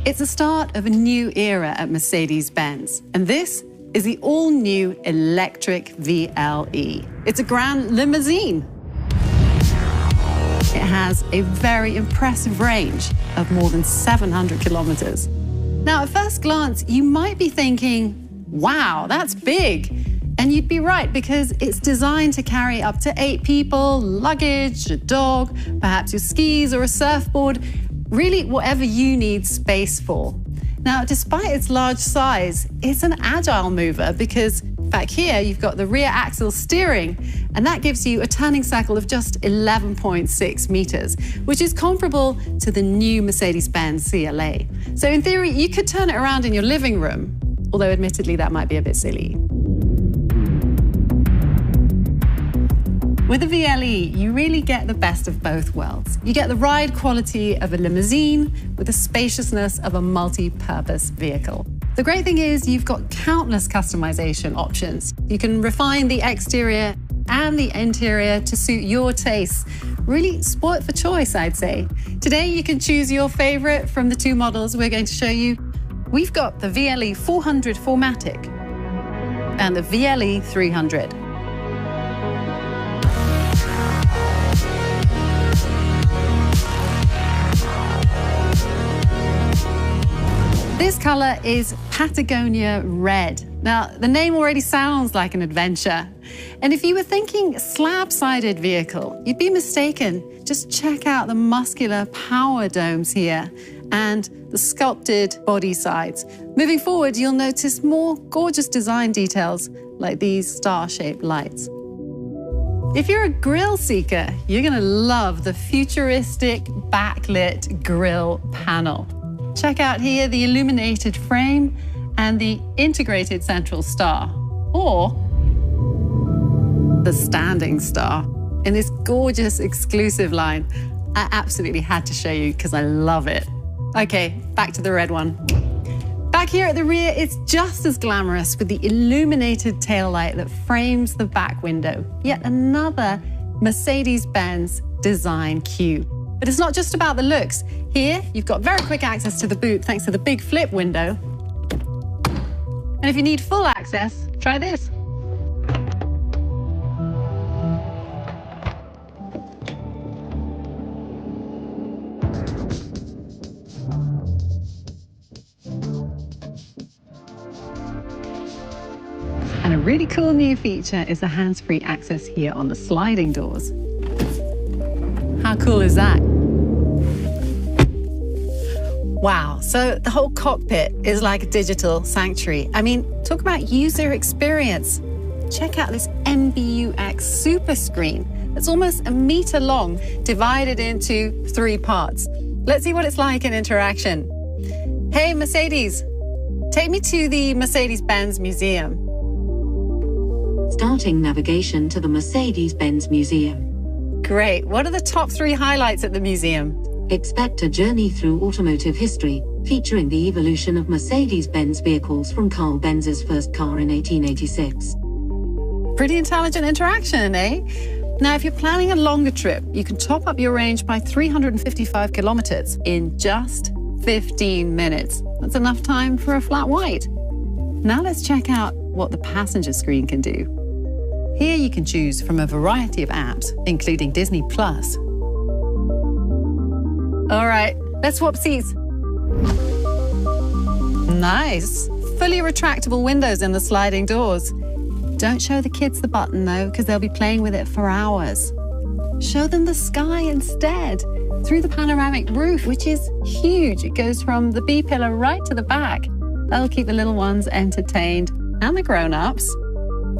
It's the start of a new era at Mercedes Benz, and this is the all-new electric VLE. It's a grand limousine. It has a very impressive range of more than 700 kilometers. Now, at first glance, you might be thinking, wow, that's big. And you'd be right, because it's designed to carry up to 8 people, luggage, a dog, perhaps your skis or a surfboard, really whatever you need space for. Now, despite its large size, it's an agile mover because back here you've got the rear axle steering, and that gives you a turning circle of just 11.6 meters, which is comparable to the new Mercedes Benz CLA. So in theory, you could turn it around in your living room, although admittedly that might be a bit silly. With the VLE, you really get the best of both worlds. You get the ride quality of a limousine with the spaciousness of a multi-purpose vehicle. The great thing is you've got countless customization options. You can refine the exterior and the interior to suit your tastes. Really spoiled for choice, I'd say. Today, you can choose your favorite from the 2 models we're going to show you. We've got the VLE 400 4MATIC and the VLE 300. This color is Patagonia Red. Now, the name already sounds like an adventure. And if you were thinking slab-sided vehicle, you'd be mistaken. Just check out the muscular power domes here and the sculpted body sides. Moving forward, you'll notice more gorgeous design details like these star-shaped lights. If you're a grille seeker, you're gonna love the futuristic backlit grille panel. Check out here the illuminated frame and the integrated central star, or the standing star in this gorgeous exclusive line. I absolutely had to show you because I love it. Okay, back to the red one. Back here at the rear, it's just as glamorous with the illuminated taillight that frames the back window. Yet another Mercedes-Benz design cue. But it's not just about the looks. Here, you've got very quick access to the boot thanks to the big flip window. And if you need full access, try this. And a really cool new feature is the hands-free access here on the sliding doors. How cool is that? Wow, so the whole cockpit is like a digital sanctuary. I mean, talk about user experience. Check out this MBUX super screen. It's almost 1 meter long, divided into 3 parts. Let's see what it's like in interaction. Hey, Mercedes, take me to the Mercedes Benz Museum. Starting navigation to the Mercedes Benz Museum. Great. What are the top 3 highlights at the museum? Expect a journey through automotive history, featuring the evolution of Mercedes-Benz vehicles from Carl Benz's first car in 1886. Pretty intelligent interaction, eh? Now, if you're planning a longer trip, you can top up your range by 355 kilometers in just 15 minutes. That's enough time for a flat white. Now let's check out what the passenger screen can do. Here you can choose from a variety of apps, including Disney+. All right, let's swap seats. Nice. Fully retractable windows in the sliding doors. Don't show the kids the button, though, because they'll be playing with it for hours. Show them the sky instead, through the panoramic roof, which is huge. It goes from the B-pillar right to the back. That'll keep the little ones entertained, and the grown-ups.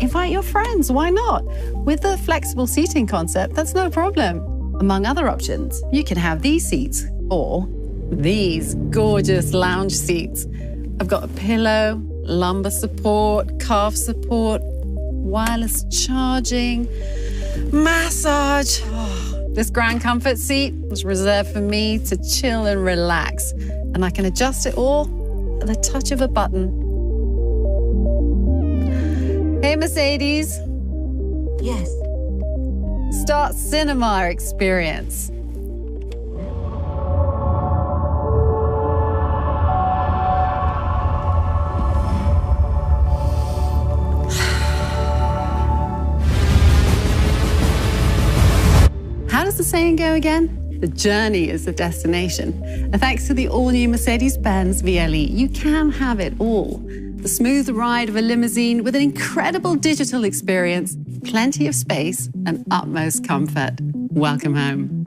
Invite your friends, why not? With the flexible seating concept, that's no problem. Among other options, you can have these seats or these gorgeous lounge seats. I've got a pillow, lumbar support, calf support, wireless charging, massage. Oh, this grand comfort seat was reserved for me to chill and relax, and I can adjust it all at the touch of a button. Hey, Mercedes. Yes. Start cinema experience. How does the saying go again? The journey is the destination. And thanks to the all-new Mercedes Benz VLE, you can have it all. The smooth ride of a limousine with an incredible digital experience, plenty of space, and utmost comfort. Welcome home.